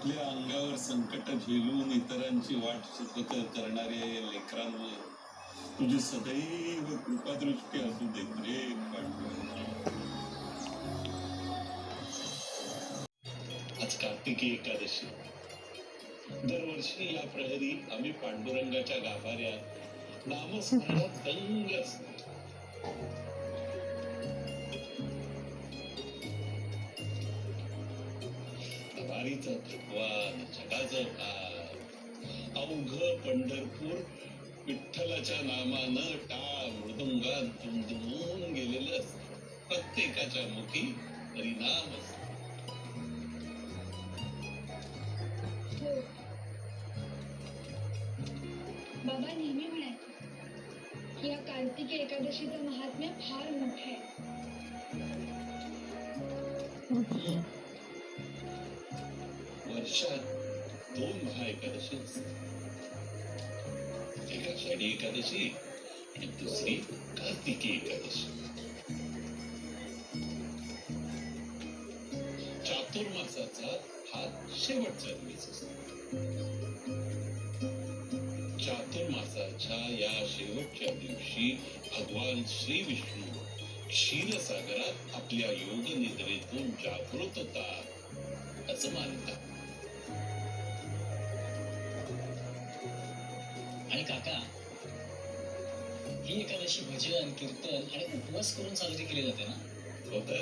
आपल्या अंगावर संकट झेलून इतरांची वाट सुखकर करणाऱ्या या लेकरांवर तुझी सदैव कृपादृष्टी असू देत रे पांडुरंगा. आज कार्तिकी एकादशी. दरवर्षी या प्रहरी आम्ही पांडुरंगाच्या गाभाऱ्यात नामस्मरणात दंग असतो. वारीचा थकवा, जगाचं भार, अवघ पंढरपूर विठ्ठलाच्या नामानं टाळ मृदुंगात दुमदुमून गेलेलं असतं. प्रत्येकाच्या मुखी हरिनाम असतो. बाबा नेहमी म्हणायचे की या कार्तिकी एकादशीचं महात्म्य फार मोठं आहे. वर्षात 2 महाएकादशी असतात. एक आषाढी एकादशी आणि दुसरी कार्तिकी एकादशी. चातुर्मासाचा हा शेवटचा दिवस असतो. चातुर्मासाच्या या शेवटच्या दिवशी भगवान श्री विष्णू क्षीरसागरात आपल्या योग निद्रेतून जागृत होतात असं मानतात. आणि काका, ही एकादशी भजन कीर्तन आणि उपवास करून साजरी केली जाते ना? होतं